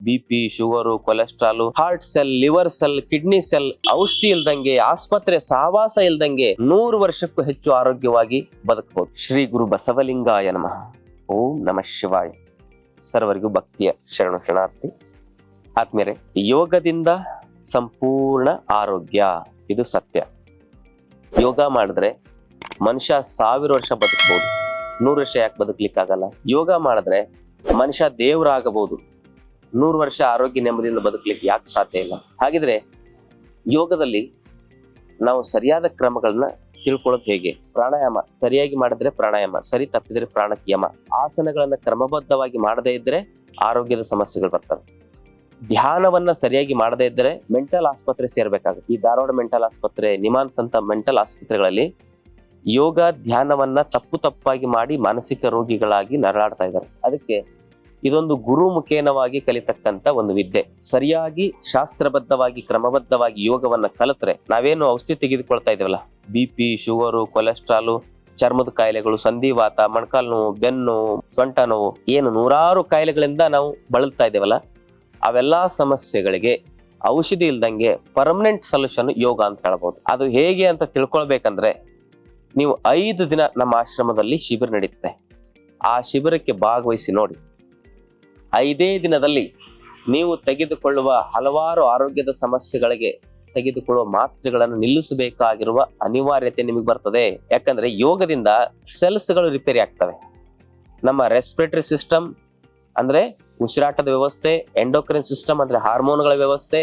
BP, sugar, cholesterol, heart cell, liver cell, kidney cell, ಔಷಧಿ ಇಲ್ದಂಗೆ, ಆಸ್ಪತ್ರೆ ಸಹವಾಸ ಇಲ್ದಂಗೆ 100 ವರ್ಷಕ್ಕೂ ಹೆಚ್ಚು ಆರೋಗ್ಯವಾಗಿ ಬದುಕಬಹುದು. ಶ್ರೀ ಗುರು ಬಸವಲಿಂಗಾಯ ನಮಃ. ಓಂ ನಮಃ ಶಿವಾಯ. ಸರ್ವರಿಗೂ ಭಕ್ತಿಯ ಶರಣಾರ್ಥಿ. ಆತ್ಮೀಯರೇ, ಯೋಗದಿಂದ ಸಂಪೂರ್ಣ ಆರೋಗ್ಯ, ಇದು ಸತ್ಯ. ಯೋಗ ಮಾಡಿದ್ರೆ ಮನುಷ್ಯ 1000 ವರ್ಷ ಬದುಕಬಹುದು. 100 ವರ್ಷ ಯಾಕೆ ಬದುಕಲಿಕ್ಕಾಗಲ್ಲ? ಯೋಗ ಮಾಡಿದ್ರೆ ಮನುಷ್ಯ ದೇವರಾಗಬಹುದು. 100 ವರ್ಷ ಆರೋಗ್ಯ ನೆಮ್ಮದಿಯಿಂದ ಬದುಕಲಿಕ್ಕೆ ಯಾಕೆ ಸಾಧ್ಯ ಇಲ್ಲ? ಹಾಗಿದ್ರೆ ಯೋಗದಲ್ಲಿ ನಾವು ಸರಿಯಾದ ಕ್ರಮಗಳನ್ನ ತಿಳ್ಕೊಳ್ಳೋದು ಹೇಗೆ? ಪ್ರಾಣಾಯಾಮ ಸರಿಯಾಗಿ ಮಾಡಿದ್ರೆ ಪ್ರಾಣಾಯಾಮ, ಸರಿ ತಪ್ಪಿದ್ರೆ ಪ್ರಾಣಾಯಾಮ. ಆಸನಗಳನ್ನ ಕ್ರಮಬದ್ಧವಾಗಿ ಮಾಡದೇ ಇದ್ರೆ ಆರೋಗ್ಯದ ಸಮಸ್ಯೆಗಳು ಬರ್ತವೆ. ಧ್ಯಾನವನ್ನ ಸರಿಯಾಗಿ ಮಾಡದೇ ಇದ್ರೆ ಮೆಂಟಲ್ ಆಸ್ಪತ್ರೆ ಸೇರ್ಬೇಕಾಗುತ್ತೆ. ಈ ಧಾರವಾಡ ಮೆಂಟಲ್ ಆಸ್ಪತ್ರೆ, ನಿಮಾನ್ಸ್ ಅಂತ ಮೆಂಟಲ್ ಆಸ್ಪತ್ರೆಗಳಲ್ಲಿ ಯೋಗ ಧ್ಯಾನವನ್ನ ತಪ್ಪಾಗಿ ಮಾಡಿ ಮಾನಸಿಕ ರೋಗಿಗಳಾಗಿ ನರಳಾಡ್ತಾ ಇದ್ದಾರೆ. ಅದಕ್ಕೆ ಇದೊಂದು ಗುರು ಮುಖೇನವಾಗಿ ಕಲಿತಕ್ಕಂತ ಒಂದು ವಿದ್ಯೆ. ಸರಿಯಾಗಿ ಶಾಸ್ತ್ರಬದ್ಧವಾಗಿ ಕ್ರಮಬದ್ಧವಾಗಿ ಯೋಗವನ್ನ ಕಲಿತ್ರೆ, ನಾವೇನು ಔಷಧಿ ತೆಗೆದುಕೊಳ್ತಾ ಇದೀವಲ್ಲ, BP, ಶುಗರು, ಕೊಲೆಸ್ಟ್ರಾಲ್, ಚರ್ಮದ ಕಾಯಿಲೆಗಳು, ಸಂಧಿವಾತ, ಮೊಣಕಾಲು ನೋವು, ಬೆನ್ನು, ಸೊಂಟ ನೋವು, ಏನು 100 ಕಾಯಿಲೆಗಳಿಂದ ನಾವು ಬಳಲ್ತಾ ಇದ್ದೇವಲ್ಲ, ಅವೆಲ್ಲಾ ಸಮಸ್ಯೆಗಳಿಗೆ ಔಷಧಿ ಇಲ್ದಂಗೆ ಪರ್ಮನೆಂಟ್ ಸೊಲ್ಯೂಷನ್ ಯೋಗ ಅಂತ ಹೇಳ್ಬೋದು. ಅದು ಹೇಗೆ ಅಂತ ತಿಳ್ಕೊಳ್ಬೇಕಂದ್ರೆ, ನೀವು 5 ದಿನ ನಮ್ಮ ಆಶ್ರಮದಲ್ಲಿ ಶಿಬಿರ ನಡೀತದೆ. ಆ ಶಿಬಿರಕ್ಕೆ ಭಾಗವಹಿಸಿ ನೋಡಿ. 5 ದಿನದಲ್ಲಿ ನೀವು ತೆಗೆದುಕೊಳ್ಳುವ ಹಲವಾರು ಆರೋಗ್ಯದ ಸಮಸ್ಯೆಗಳಿಗೆ ತೆಗೆದುಕೊಳ್ಳುವ ಮಾತ್ರೆಗಳನ್ನು ನಿಲ್ಲಿಸಬೇಕಾಗಿರುವ ಅನಿವಾರ್ಯತೆ ನಿಮಗೆ ಬರ್ತದೆ. ಯಾಕಂದ್ರೆ ಯೋಗದಿಂದ ಸೆಲ್ಸ್ಗಳು ರಿಪೇರಿ ಆಗ್ತವೆ. ನಮ್ಮ ರೆಸ್ಪಿರೇಟರಿ ಸಿಸ್ಟಮ್ ಅಂದ್ರೆ ಉಸಿರಾಟದ ವ್ಯವಸ್ಥೆ, ಎಂಡೋಕ್ರೈನ್ ಸಿಸ್ಟಮ್ ಅಂದ್ರೆ ಹಾರ್ಮೋನ್ಗಳ ವ್ಯವಸ್ಥೆ,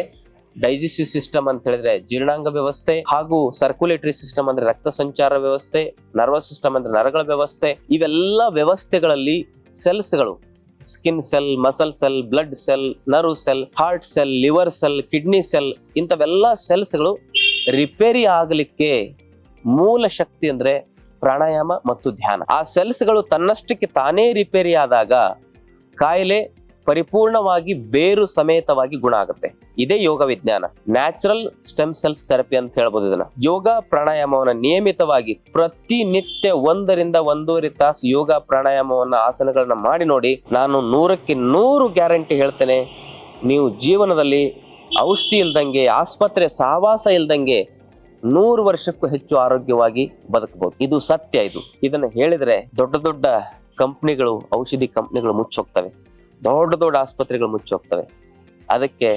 ಡೈಜೆಸ್ಟಿವ್ ಸಿಸ್ಟಮ್ ಅಂತ ಹೇಳಿದ್ರೆ ಜೀರ್ಣಾಂಗ ವ್ಯವಸ್ಥೆ, ಹಾಗೂ ಸರ್ಕ್ಯುಲೇಟರಿ ಸಿಸ್ಟಮ್ ಅಂದ್ರೆ ರಕ್ತ ಸಂಚಾರ ವ್ಯವಸ್ಥೆ, ನರ್ವಸ್ ಸಿಸ್ಟಮ್ ಅಂದ್ರೆ ನರಗಳ ವ್ಯವಸ್ಥೆ. ಇವೆಲ್ಲ ವ್ಯವಸ್ಥೆಗಳಲ್ಲಿ ಸೆಲ್ಸ್ಗಳು, skin cell, muscle cell, blood cell, nerve cell, heart cell, liver cell, kidney cell, ಇಂಥವೆಲ್ಲ ಸೆಲ್ಸ್ಗಳು ರಿಪೇರಿ ಆಗಲಿಕ್ಕೆ ಮೂಲ ಶಕ್ತಿ ಅಂದ್ರೆ ಪ್ರಾಣಾಯಾಮ ಮತ್ತು ಧ್ಯಾನ. ಆ ಸೆಲ್ಸ್ಗಳು ತನ್ನಷ್ಟಕ್ಕೆ ತಾನೇ ರಿಪೇರಿ ಆದಾಗ ಕಾಯಿಲೆ ಪರಿಪೂರ್ಣವಾಗಿ ಬೇರು ಸಮೇತವಾಗಿ ಗುಣ ಆಗುತ್ತೆ. ಇದೇ ಯೋಗ ವಿಜ್ಞಾನ. ನ್ಯಾಚುರಲ್ ಸ್ಟೆಮ್ ಸೆಲ್ಸ್ ಥೆರಪಿ ಅಂತ ಹೇಳ್ಬೋದು ಇದನ್ನ. ಯೋಗ ಪ್ರಾಣಾಯಾಮವನ್ನ ನಿಯಮಿತವಾಗಿ ಪ್ರತಿನಿತ್ಯ 1 ರಿಂದ 1.5 ತಾಸು ಯೋಗ ಪ್ರಾಣಾಯಾಮವನ್ನ, ಆಸನಗಳನ್ನ ಮಾಡಿ ನೋಡಿ. ನಾನು 100ಕ್ಕೆ 100 ಗ್ಯಾರಂಟಿ ಹೇಳ್ತೇನೆ, ನೀವು ಜೀವನದಲ್ಲಿ ಔಷಧಿ ಇಲ್ದಂಗೆ, ಆಸ್ಪತ್ರೆ ಸಹವಾಸ ಇಲ್ದಂಗೆ 100 ವರ್ಷಕ್ಕೂ ಹೆಚ್ಚು ಆರೋಗ್ಯವಾಗಿ ಬದುಕಬಹುದು. ಇದು ಸತ್ಯ. ಇದನ್ನ ಹೇಳಿದ್ರೆ ದೊಡ್ಡ ಕಂಪ್ನಿಗಳು, ಔಷಧಿ ಕಂಪ್ನಿಗಳು ಮುಚ್ಚೋಗ್ತವೆ, ದೊಡ್ಡ ಆಸ್ಪತ್ರೆಗಳು ಮುಚ್ಚೋಗ್ತವೆ. ಅದಕ್ಕೆ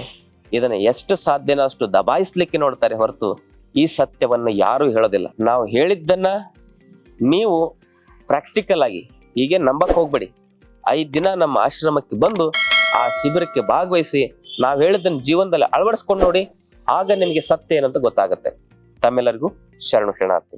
ಇದನ್ನ ಎಷ್ಟು ಸಾಧ್ಯನೋ ಅಷ್ಟು ದಬಾಯಿಸ್ಲಿಕ್ಕೆ ನೋಡ್ತಾರೆ ಹೊರತು ಈ ಸತ್ಯವನ್ನ ಯಾರು ಹೇಳೋದಿಲ್ಲ. ನಾವು ಹೇಳಿದ್ದನ್ನ ನೀವು ಪ್ರಾಕ್ಟಿಕಲ್ ಆಗಿ ಹೀಗೆ ನಂಬಕ್ ಹೋಗ್ಬೇಡಿ. 5 ದಿನ ನಮ್ಮ ಆಶ್ರಮಕ್ಕೆ ಬಂದು ಆ ಶಿಬಿರಕ್ಕೆ ಭಾಗವಹಿಸಿ ನಾವು ಹೇಳಿದ್ದನ್ನ ಜೀವನದಲ್ಲಿ ಅಳವಡಿಸ್ಕೊಂಡು ನೋಡಿ. ಆಗ ನಿಮಗೆ ಸತ್ಯ ಏನಂತ ಗೊತ್ತಾಗುತ್ತೆ. ತಮ್ಮೆಲ್ಲರಿಗೂ ಶರಣಾರ್ಥಿ.